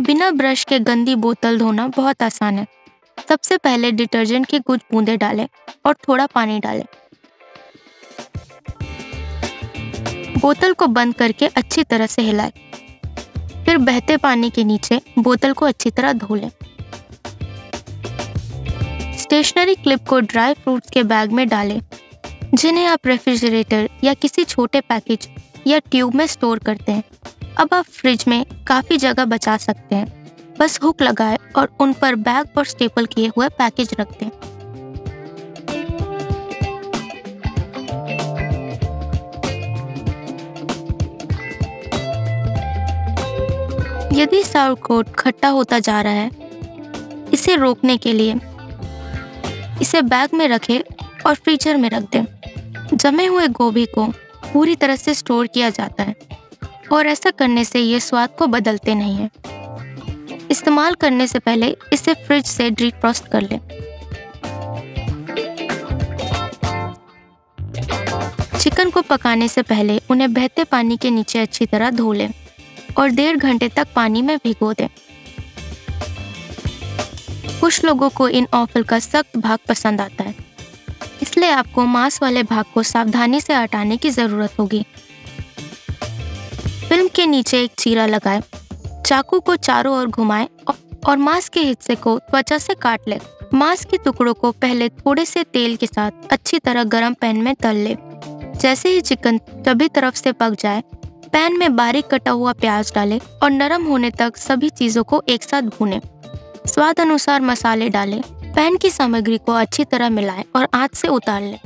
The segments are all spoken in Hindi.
बिना ब्रश के गंदी बोतल धोना बहुत आसान है। सबसे पहले डिटर्जेंट की कुछ बूंदें डालें और थोड़ा पानी डालें। बोतल को बंद करके अच्छी तरह से हिलाएं। फिर बहते पानी के नीचे बोतल को अच्छी तरह धो लें। स्टेशनरी क्लिप को ड्राई फ्रूट्स के बैग में डालें, जिन्हें आप रेफ्रिजरेटर या किसी छोटे पैकेज या ट्यूब में स्टोर करते हैं। अब आप फ्रिज में काफ़ी जगह बचा सकते हैं। बस हुक लगाएं और उन पर बैग और स्टेपल किए हुए पैकेज रख दें। यदि sauerkraut खट्टा होता जा रहा है, इसे रोकने के लिए इसे बैग में रखें और फ्रीजर में रख दें। जमे हुए गोभी को पूरी तरह से स्टोर किया जाता है और ऐसा करने से ये स्वाद को बदलते नहीं हैं। इस्तेमाल करने से पहले इसे फ्रिज से डिफ्रॉस्ट कर लें। चिकन को पकाने से पहले उन्हें बहते पानी के नीचे अच्छी तरह धो लें और 1.5 घंटे तक पानी में भिगो दें। कुछ लोगों को इन ऑफल का सख्त भाग पसंद आता है, इसलिए आपको मांस वाले भाग को सावधानी से हटाने की जरूरत होगी। फिल्म के नीचे एक चीरा लगाएं, चाकू को चारों ओर घुमाएं और मांस के हिस्से को त्वचा से काट लें। मांस के टुकड़ों को पहले थोड़े से तेल के साथ अच्छी तरह गरम पैन में तल लें। जैसे ही चिकन सभी तरफ से पक जाए, पैन में बारीक कटा हुआ प्याज डालें और नरम होने तक सभी चीजों को एक साथ भूनें। स्वाद अनुसार मसाले डालें। पैन की सामग्री को अच्छी तरह मिलाएं और आंच से उतार लें।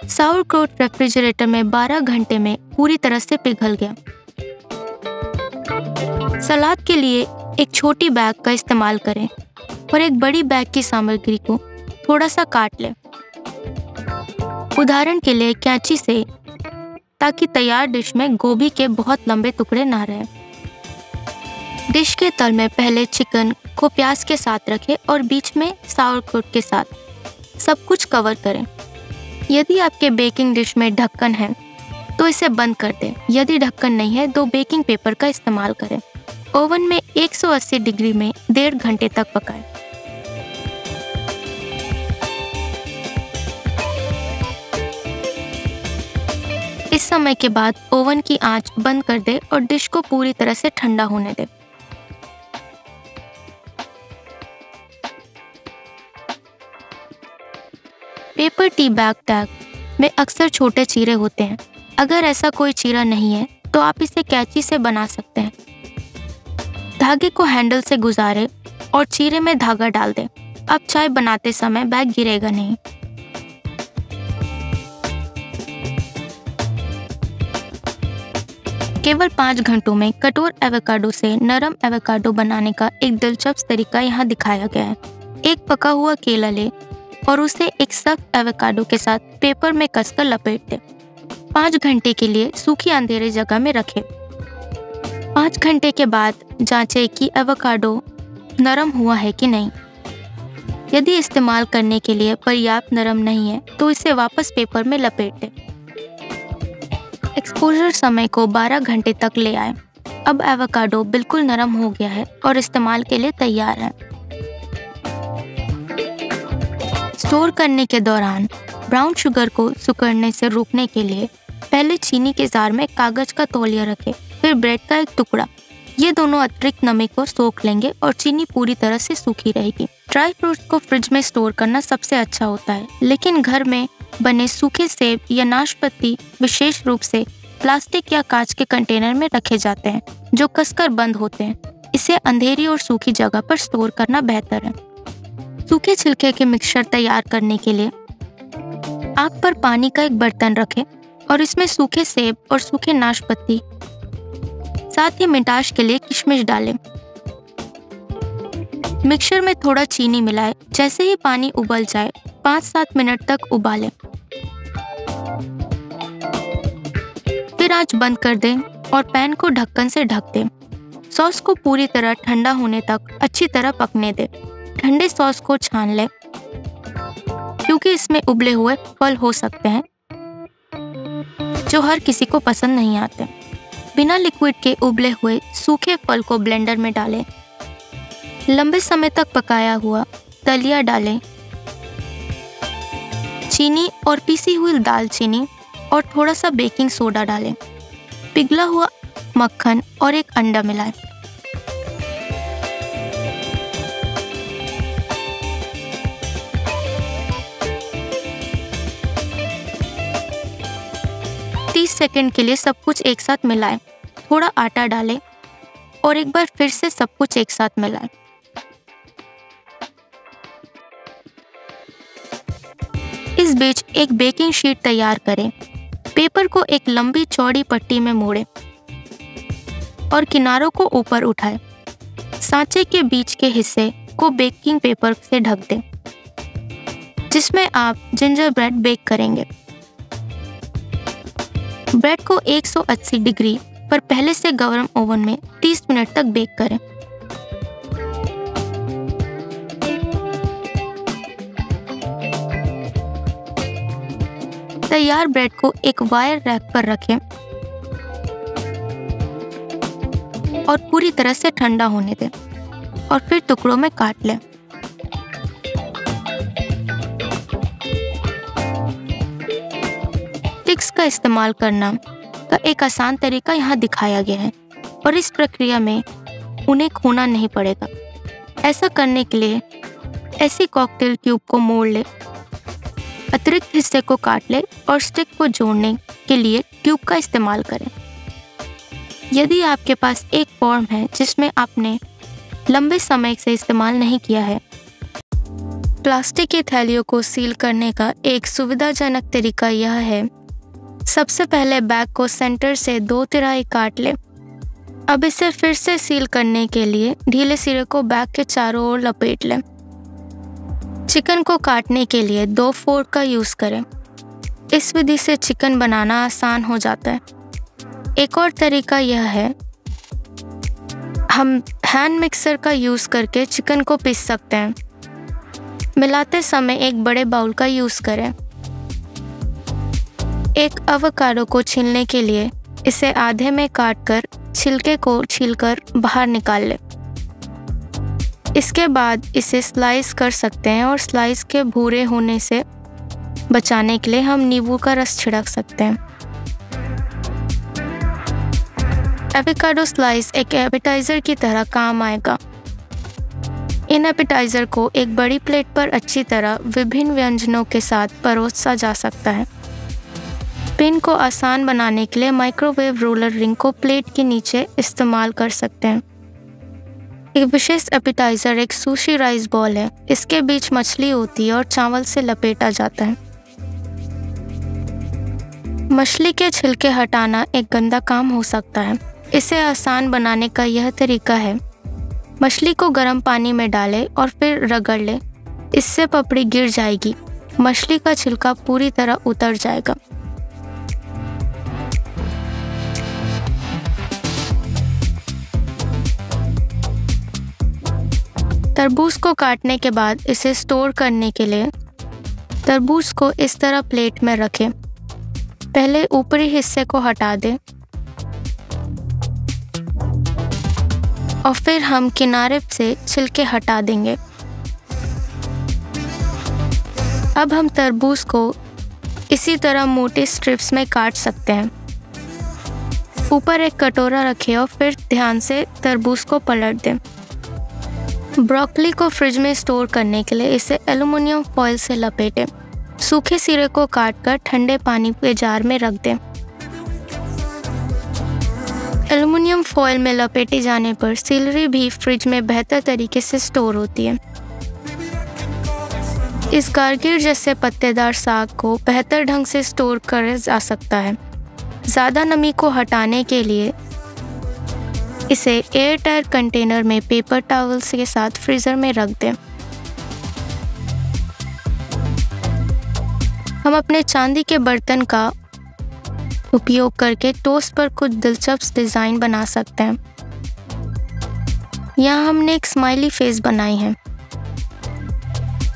sauerkraut रेफ्रिजरेटर में 12 घंटे में पूरी तरह से पिघल गया। सलाद के लिए एक छोटी बैग का इस्तेमाल करें और एक बड़ी बैग की सामग्री को थोड़ा सा काट लें, उदाहरण के लिए कैंची से, ताकि तैयार डिश में गोभी के बहुत लंबे टुकड़े ना रहें। डिश के तल में पहले चिकन को प्याज के साथ रखें और बीच में sauerkraut के साथ सब कुछ कवर करें। यदि आपके बेकिंग डिश में ढक्कन है तो इसे बंद कर दें। यदि ढक्कन नहीं है तो बेकिंग पेपर का इस्तेमाल करें। ओवन में 180 डिग्री में 1.5 घंटे तक पकाएं। इस समय के बाद ओवन की आंच बंद कर दें और डिश को पूरी तरह से ठंडा होने दें। पेपर टी बैग टैग में अक्सर छोटे चीरे होते हैं। अगर ऐसा कोई चीरा नहीं है तो आप इसे कैंची से बना सकते हैं। धागे को हैंडल से गुजारें और चीरे में धागा डाल दें। अब चाय बनाते समय बैग गिरेगा नहीं। केवल 5 घंटों में कठोर एवोकाडो से नरम एवोकाडो बनाने का एक दिलचस्प तरीका यहाँ दिखाया गया है। एक पका हुआ केला लें और उसे एक सख्त एवोकाडो के साथ पेपर में कसकर लपेट दें। 5 घंटे के लिए सूखी अंधेरे जगह में रखें। 5 घंटे के बाद जांचें कि एवोकाडो नरम हुआ है कि नहीं। यदि इस्तेमाल करने के लिए पर्याप्त नरम नहीं है तो इसे वापस पेपर में लपेट दें। एक्सपोजर समय को 12 घंटे तक ले आए। अब एवोकाडो बिल्कुल नरम हो गया है और इस्तेमाल के लिए तैयार है। स्टोर करने के दौरान ब्राउन शुगर को सिकुड़ने से रोकने के लिए पहले चीनी के जार में कागज का तौलिया रखें, फिर ब्रेड का एक टुकड़ा। ये दोनों अतिरिक्त नमी को सोख लेंगे और चीनी पूरी तरह से सूखी रहेगी। ड्राई फ्रूट्स को फ्रिज में स्टोर करना सबसे अच्छा होता है, लेकिन घर में बने सूखे सेब या नाशपाती विशेष रूप से प्लास्टिक या कांच के कंटेनर में रखे जाते हैं, जो कसकर बंद होते हैं। इसे अंधेरी और सूखी जगह पर स्टोर करना बेहतर है। सूखे छिलके के मिक्सचर तैयार करने के लिए आग पर पानी का एक बर्तन रखें और इसमें सूखे सेब और सूखे नाशपाती, साथ ही मिठास के लिए किशमिश डालें। मिक्सचर में थोड़ा चीनी मिलाएं। जैसे ही पानी उबल जाए 5-7 मिनट तक उबालें। फिर आंच बंद कर दें और पैन को ढक्कन से ढक दें। सॉस को पूरी तरह ठंडा होने तक अच्छी तरह पकने दें। ठंडे सॉस को छान लें, क्योंकि इसमें उबले हुए फल हो सकते हैं जो हर किसी को पसंद नहीं आते। बिना लिक्विड के उबले हुए सूखे फल को ब्लेंडर में डालें लंबे समय तक पकाया हुआ दलिया डालें, चीनी और पीसी हुई दालचीनी और थोड़ा सा बेकिंग सोडा डालें। पिघला हुआ मक्खन और एक अंडा मिलाएं। सेकंड के लिए सब कुछ एक साथ मिलाएं। थोड़ा आटा डालें और एक बार फिर से सब कुछ एक साथ मिलाएं। इस बीच एक बेकिंग शीट तैयार करें। पेपर को एक लंबी चौड़ी पट्टी में मोड़ें और किनारों को ऊपर उठाएं। सांचे के बीच के हिस्से को बेकिंग पेपर से ढक दें, जिसमें आप जिंजर ब्रेड बेक करेंगे। ब्रेड को 180 डिग्री पर पहले से गर्म ओवन में 30 मिनट तक बेक करें। तैयार ब्रेड को एक वायर रैक पर रखें और पूरी तरह से ठंडा होने दें और फिर टुकड़ों में काट लें। स्टिक्स का इस्तेमाल करना का एक आसान तरीका यहाँ दिखाया गया है और इस प्रक्रिया में उन्हें खोना नहीं पड़ेगा। ऐसा करने के लिए ऐसी कॉकटेल ट्यूब को मोड़ ले, अतिरिक्त हिस्से को काट ले और स्टिक को जोड़ने के लिए ट्यूब का इस्तेमाल करें। यदि आपके पास एक फॉर्म है जिसमें आपने लंबे समय से इस्तेमाल नहीं किया है, प्लास्टिक की थैलियों को सील करने का एक सुविधाजनक तरीका यह है। सबसे पहले बैग को सेंटर से 2 तिहाई काट लें। अब इसे फिर से सील करने के लिए ढीले सिरे को बैग के चारों ओर लपेट लें। चिकन को काटने के लिए 2 फोर्क का यूज़ करें। इस विधि से चिकन बनाना आसान हो जाता है। एक और तरीका यह है, हम हैंड मिक्सर का यूज़ करके चिकन को पीस सकते हैं। मिलाते समय एक बड़े बाउल का यूज़ करें। एक एवोकाडो को छीलने के लिए इसे आधे में काटकर छिलके को छीलकर बाहर निकाल लें। इसके बाद इसे स्लाइस कर सकते हैं और स्लाइस के भूरे होने से बचाने के लिए हम नींबू का रस छिड़क सकते हैं। एवोकाडो स्लाइस एक एपेटाइजर की तरह काम आएगा। इन एपेटाइजर को एक बड़ी प्लेट पर अच्छी तरह विभिन्न व्यंजनों के साथ परोसा जा सकता है। पिन को आसान बनाने के लिए माइक्रोवेव रोलर रिंग को प्लेट के नीचे इस्तेमाल कर सकते हैं। एक विशेष एपेटाइजर एक सुशी राइस बॉल है। इसके बीच मछली होती है और चावल से लपेटा जाता है। मछली के छिलके हटाना एक गंदा काम हो सकता है। इसे आसान बनाने का यह तरीका है, मछली को गर्म पानी में डालें और फिर रगड़ लें। इससे पपड़ी गिर जाएगी, मछली का छिलका पूरी तरह उतर जाएगा। तरबूज को काटने के बाद इसे स्टोर करने के लिए तरबूज को इस तरह प्लेट में रखें। पहले ऊपरी हिस्से को हटा दें और फिर हम किनारे से छिलके हटा देंगे। अब हम तरबूज को इसी तरह मोटे स्ट्रिप्स में काट सकते हैं। ऊपर एक कटोरा रखें और फिर ध्यान से तरबूज को पलट दें। ब्रोकली को फ्रिज में स्टोर करने के लिए इसे एल्युमिनियम फॉइल से लपेटें। सूखे सिरे को काटकर ठंडे पानी के जार में रख दें। एल्युमिनियम फॉइल में लपेटे जाने पर सीलरी भी फ्रिज में बेहतर तरीके से स्टोर होती है। इस गार्गिर जैसे पत्तेदार साग को बेहतर ढंग से स्टोर किया जा सकता है। ज़्यादा नमी को हटाने के लिए इसे एयर टाइट कंटेनर में पेपर टॉवल्स के साथ फ्रीज़र में रख दें। हम अपने चांदी के बर्तन का उपयोग करके टोस्ट पर कुछ दिलचस्प डिज़ाइन बना सकते हैं। यहाँ हमने एक स्माइली फेस बनाई है।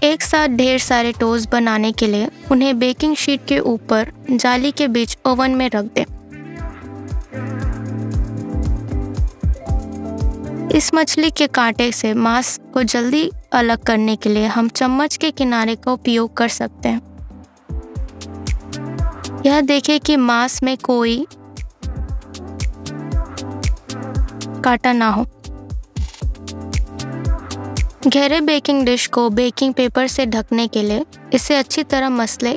एक साथ ढेर सारे टोस्ट बनाने के लिए उन्हें बेकिंग शीट के ऊपर जाली के बीच ओवन में रख दें। इस मछली के कांटे से मांस को जल्दी अलग करने के लिए हम चम्मच के किनारे का उपयोग कर सकते हैं। यह देखें कि मांस में कोई कांटा ना हो। गहरे बेकिंग डिश को बेकिंग पेपर से ढकने के लिए इसे अच्छी तरह मस लें।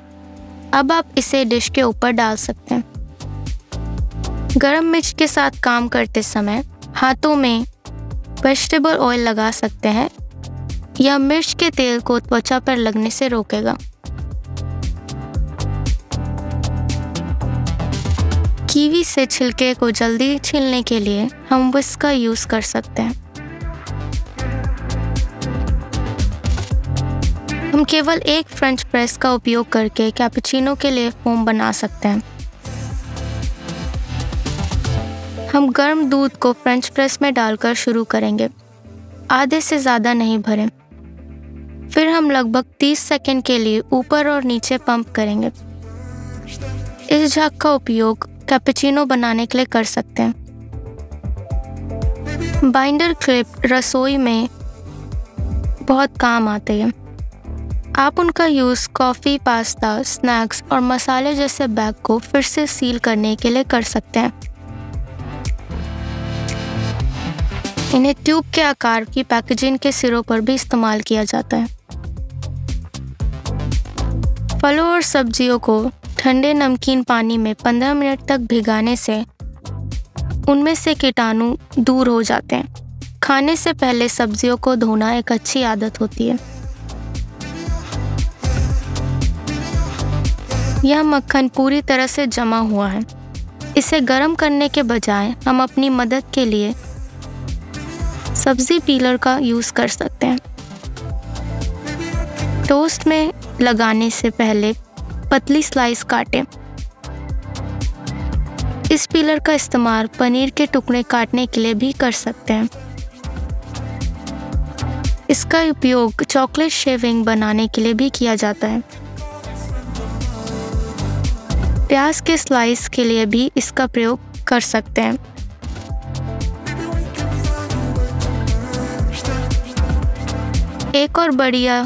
अब आप इसे डिश के ऊपर डाल सकते हैं। गरम मिर्च के साथ काम करते समय हाथों में वेजिटेबल ऑयल लगा सकते हैं। यह मिर्च के तेल को त्वचा पर लगने से रोकेगा। कीवी से छिलके को जल्दी छीलने के लिए हम विस्क का यूज कर सकते हैं। हम केवल एक फ्रेंच प्रेस का उपयोग करके कैपुचिनो के लिए फोम बना सकते हैं। हम गर्म दूध को फ्रेंच प्रेस में डालकर शुरू करेंगे। आधे से ज़्यादा नहीं भरें। फिर हम लगभग 30 सेकंड के लिए ऊपर और नीचे पंप करेंगे। इस झाग का उपयोग कैपुचिनो बनाने के लिए कर सकते हैं। बाइंडर क्लिप रसोई में बहुत काम आते हैं। आप उनका यूज़ कॉफ़ी, पास्ता, स्नैक्स और मसाले जैसे बैग को फिर से सील करने के लिए कर सकते हैं। इन्हें ट्यूब के आकार की पैकेजिंग के सिरों पर भी इस्तेमाल किया जाता है। फलों और सब्जियों को ठंडे नमकीन पानी में 15 मिनट तक भिगाने से उनमें से कीटाणु दूर हो जाते हैं। खाने से पहले सब्जियों को धोना एक अच्छी आदत होती है। यह मक्खन पूरी तरह से जमा हुआ है। इसे गर्म करने के बजाय हम अपनी मदद के लिए सब्जी पीलर का यूज़ कर सकते हैं। टोस्ट में लगाने से पहले पतली स्लाइस काटें। इस पीलर का इस्तेमाल पनीर के टुकड़े काटने के लिए भी कर सकते हैं। इसका उपयोग चॉकलेट शेविंग बनाने के लिए भी किया जाता है। प्याज के स्लाइस के लिए भी इसका प्रयोग कर सकते हैं। एक और बढ़िया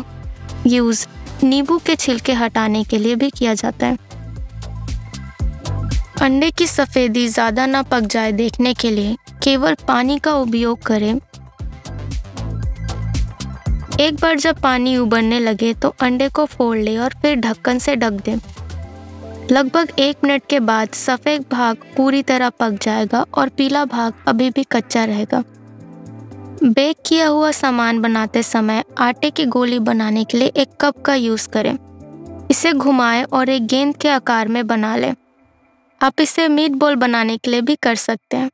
यूज़ नींबू के छिलके हटाने के लिए भी किया जाता है। अंडे की सफ़ेदी ज़्यादा ना पक जाए देखने के लिए केवल पानी का उपयोग करें। एक बार जब पानी उबलने लगे तो अंडे को फोड़ लें और फिर ढक्कन से ढक दें। लगभग 1 मिनट के बाद सफ़ेद भाग पूरी तरह पक जाएगा और पीला भाग अभी भी कच्चा रहेगा। बेक किया हुआ सामान बनाते समय आटे की गोली बनाने के लिए एक कप का यूज़ करें। इसे घुमाएं और एक गेंद के आकार में बना लें। आप इसे मीटबॉल बनाने के लिए भी कर सकते हैं।